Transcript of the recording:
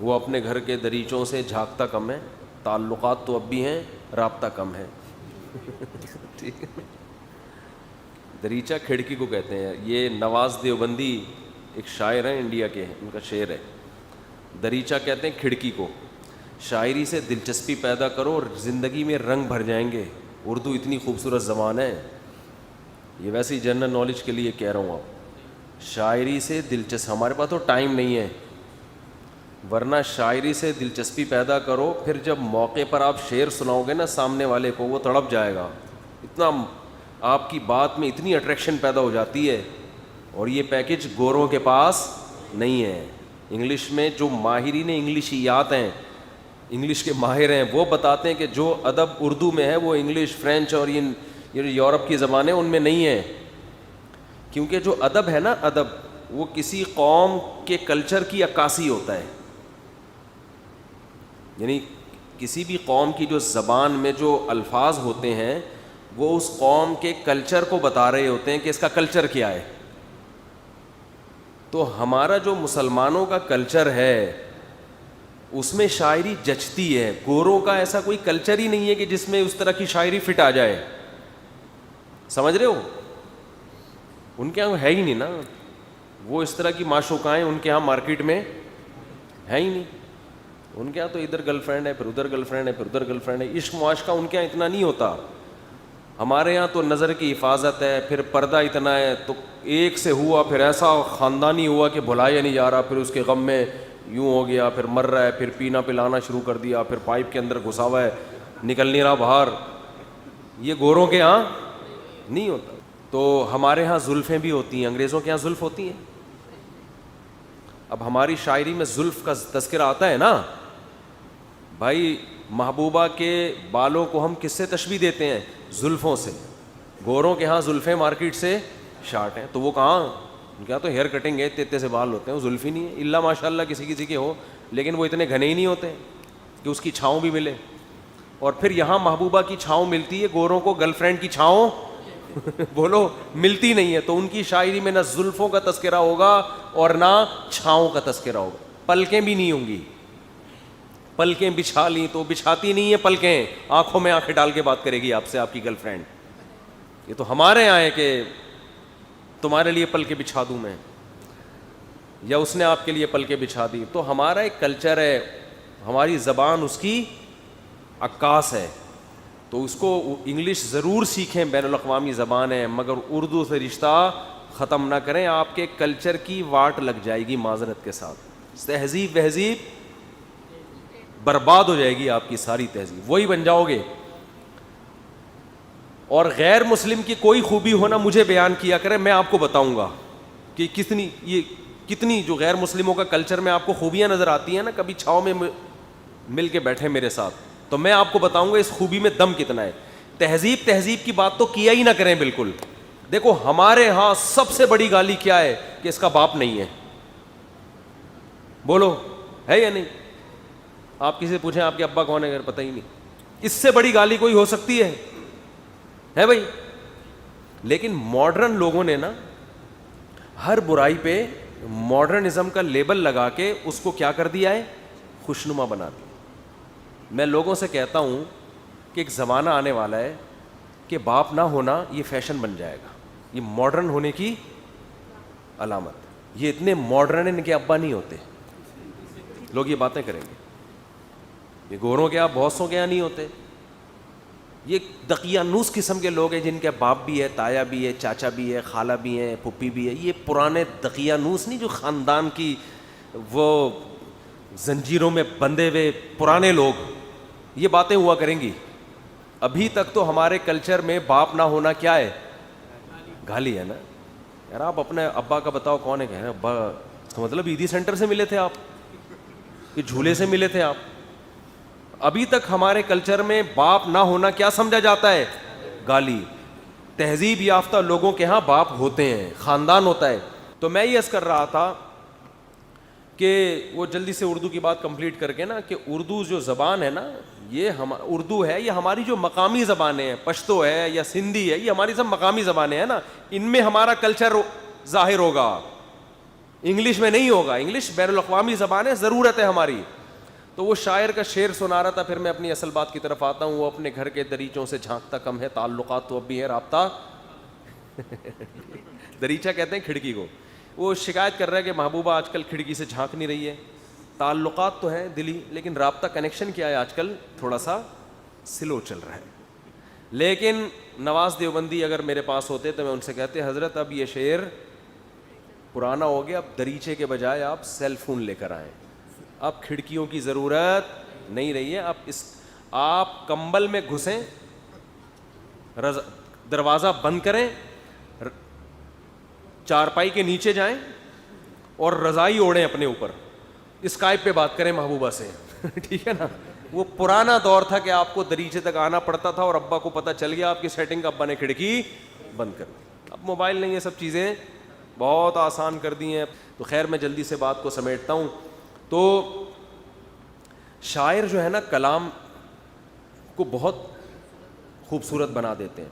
وہ اپنے گھر کے دریچوں سے جھانکتا کم ہے, تعلقات تو اب بھی ہیں, رابطہ کم ہے. ٹھیک ہے, دریچہ کھڑکی کو کہتے ہیں. یہ نواز دیوبندی ایک شاعر ہیں انڈیا کے, ان کا شعر ہے, دریچہ کہتے ہیں کھڑکی کو. شاعری سے دلچسپی پیدا کرو اور زندگی میں رنگ بھر جائیں گے. اردو اتنی خوبصورت زبان ہے, یہ ویسے ہی جنرل نالج کے لیے کہہ رہا ہوں. آپ شاعری سے ہمارے پاس تو ٹائم نہیں ہے, ورنہ شاعری سے دلچسپی پیدا کرو, پھر جب موقع پر آپ شعر سناؤ گے نا سامنے والے کو, وہ تڑپ جائے گا. اتنا آپ کی بات میں اتنی اٹریکشن پیدا ہو جاتی ہے. اور یہ پیکج گوروں کے پاس نہیں ہے. انگلش میں جو ماہرین انگلشیات ہیں, انگلش کے ماہر ہیں, وہ بتاتے ہیں کہ جو ادب اردو میں ہے وہ انگلش, فرینچ اور یہ یورپ کی زبانیں ان میں نہیں ہیں. کیونکہ جو ادب ہے نا, ادب وہ کسی قوم کے کلچر کی عکاسی ہوتا ہے. یعنی کسی بھی قوم کی جو زبان میں جو الفاظ ہوتے ہیں وہ اس قوم کے کلچر کو بتا رہے ہوتے ہیں کہ اس کا کلچر کیا ہے. تو ہمارا جو مسلمانوں کا کلچر ہے اس میں شاعری جچتی ہے. گوروں کا ایسا کوئی کلچر ہی نہیں ہے کہ جس میں اس طرح کی شاعری فٹ آ جائے. سمجھ رہے ہو, ان کے یہاں ہے ہی نہیں نا وہ اس طرح کی معشوقائیں, ان کے یہاں مارکیٹ میں ہے ہی نہیں. ان کے یہاں تو ادھر گرل فرینڈ ہے, پھر ادھر گرل فرینڈ ہے, پھر ادھر گرل فرینڈ ہے. عشق معاشقہ ان کے یہاں اتنا نہیں ہوتا. ہمارے یہاں تو نظر کی حفاظت ہے, پھر پردہ اتنا ہے, تو ایک سے ہوا پھر ایسا خاندانی ہوا کہ بھلایا نہیں جا رہا, پھر اس کے غم میں یوں ہو گیا, پھر مر رہا ہے, پھر پینا پلانا شروع کر دیا, پھر پائپ کے اندر گھسا ہوا ہے, نکل نہیں رہا باہر. یہ گوروں کے ہاں نہیں ہوتا. تو ہمارے ہاں زلفیں بھی ہوتی ہیں, انگریزوں کے ہاں زلف ہوتی ہیں. اب ہماری شاعری میں زلف کا تذکرہ آتا ہے نا بھائی, محبوبہ کے بالوں کو ہم کس سے تشبیہ دیتے ہیں؟ زلفوں سے. گوروں کے ہاں زلفیں مارکیٹ سے شارٹ ہیں, تو وہ کہاں, کیا تو ہیئر کٹنگ ہے, اتنے سے بال ہوتے ہیں, وہ زلف ہی نہیں ہے. اللہ ماشاء اللہ کسی کسی کے ہو, لیکن وہ اتنے گھنے ہی نہیں ہوتے کہ اس کی چھاؤں بھی ملے. اور پھر یہاں محبوبہ کی چھاؤں ملتی ہے, گوروں کو گرل فرینڈ کی چھاؤں بولو ملتی نہیں ہے. تو ان کی شاعری میں نہ زلفوں کا تذکرہ ہوگا اور نہ چھاؤں کا تذکرہ ہوگا. پلکیں بھی نہیں ہوں گی. پلکیں بچھا لی تو بچھاتی نہیں ہے پلکیں, آنکھوں میں آنکھیں ڈال کے بات کرے گی آپ سے آپ کی گرل فرینڈ. یہ تو ہمارے یہاں ہے کہ تمہارے لیے پلکیں بچھا دوں میں, یا اس نے آپ کے لیے پلکیں بچھا دی. تو ہمارا ایک کلچر ہے, ہماری زبان اس کی عکاس ہے. تو اس کو انگلش ضرور سیکھیں, بین الاقوامی زبان ہے, مگر اردو سے رشتہ ختم نہ کریں. آپ کے کلچر کی واٹ لگ جائے گی معذرت کے ساتھ. تہذیب وہذیب برباد ہو جائے گی, آپ کی ساری تہذیب وہی بن جاؤ گے. اور غیر مسلم کی کوئی خوبی ہونا مجھے بیان کیا کرے, میں آپ کو بتاؤں گا کہ کتنی جو غیر مسلموں کا کلچر میں آپ کو خوبیاں نظر آتی ہیں نا, کبھی چھاؤں میں مل کے بیٹھے میرے ساتھ, تو میں آپ کو بتاؤں گا اس خوبی میں دم کتنا ہے. تہذیب کی بات تو کیا ہی نہ کریں بالکل. دیکھو ہمارے ہاں سب سے بڑی گالی کیا ہے کہ اس کا باپ نہیں ہے. بولو ہے یا نہیں؟ آپ کسی سے پوچھیں آپ کے ابا کون ہے, اگر پتہ ہی نہیں. اس سے بڑی گالی کوئی ہو سکتی ہے بھائی؟ لیکن ماڈرن لوگوں نے نا ہر برائی پہ ماڈرنزم کا لیبل لگا کے اس کو کیا کر دیا ہے, خوشنما بنا دیا. میں لوگوں سے کہتا ہوں کہ ایک زمانہ آنے والا ہے کہ باپ نہ ہونا یہ فیشن بن جائے گا, یہ ماڈرن ہونے کی علامت. یہ اتنے ماڈرن ان کے ابا نہیں ہوتے, لوگ یہ باتیں کریں گے. یہ گوروں کے یہاں بہت سو کے یہاں نہیں ہوتے. یہ دقیانوس قسم کے لوگ ہیں جن کے باپ بھی ہے, تایا بھی ہے, چاچا بھی ہے, خالہ بھی ہے, پھپھی بھی ہے. یہ پرانے دقیانوس نہیں جو خاندان کی وہ زنجیروں میں بندھے ہوئے پرانے لوگ, یہ باتیں ہوا کریں گی. ابھی تک تو ہمارے کلچر میں باپ نہ ہونا کیا ہے, گالی ہے نا. یار آپ اپنے ابا کا بتاؤ کون ہے, کہ ابا تو مطلب عیدی سینٹر سے ملے تھے آپ, کہ جھولے سے ملے تھے آپ. ابھی تک ہمارے کلچر میں باپ نہ ہونا کیا سمجھا جاتا ہے, گالی. تہذیب یافتہ لوگوں کے ہاں باپ ہوتے ہیں, خاندان ہوتا ہے. تو میں یہ عرض کر رہا تھا کہ وہ جلدی سے اردو کی بات کمپلیٹ کر کے نا, کہ اردو جو زبان ہے نا, یہ اردو ہے, یہ ہماری جو مقامی زبانیں ہیں, پشتو ہے یا سندھی ہے, یہ ہماری سب مقامی زبانیں ہیں نا, ان میں ہمارا کلچر ظاہر ہوگا. انگلش میں نہیں ہوگا, انگلش بین الاقوامی زبان ہے, ضرورت ہے ہماری. تو وہ شاعر کا شعر سنا رہا تھا, پھر میں اپنی اصل بات کی طرف آتا ہوں. وہ اپنے گھر کے دریچوں سے جھانکتا کم ہے, تعلقات تو اب بھی ہے, رابطہ دریچہ کہتے ہیں کھڑکی کو. وہ شکایت کر رہا ہے کہ محبوبہ آج کل کھڑکی سے جھانک نہیں رہی ہے. تعلقات تو ہیں دلی, لیکن رابطہ کنیکشن کیا ہے آج کل تھوڑا سا سلو چل رہا ہے. لیکن نواز دیوبندی اگر میرے پاس ہوتے تو میں ان سے کہتے حضرت اب یہ شعر پرانا ہو گیا, اب دریچے کے بجائے آپ سیل فون لے کر آئیں, اب کھڑکیوں کی ضرورت نہیں رہی ہے. آپ کمبل میں گھسیں, دروازہ بند کریں, چارپائی کے نیچے جائیں اور رضائی اوڑھیں اپنے اوپر, اسکائپ پہ بات کریں محبوبہ سے. ٹھیک ہے نا, وہ پرانا دور تھا کہ آپ کو دریچے تک آنا پڑتا تھا اور ابا کو پتہ چل گیا آپ کی سیٹنگ, ابا نے کھڑکی بند کر دی. اب موبائل نے یہ سب چیزیں بہت آسان کر دی ہیں. تو خیر میں جلدی سے بات کو سمیٹتا ہوں. تو شاعر جو ہے نا کلام کو بہت خوبصورت بنا دیتے ہیں.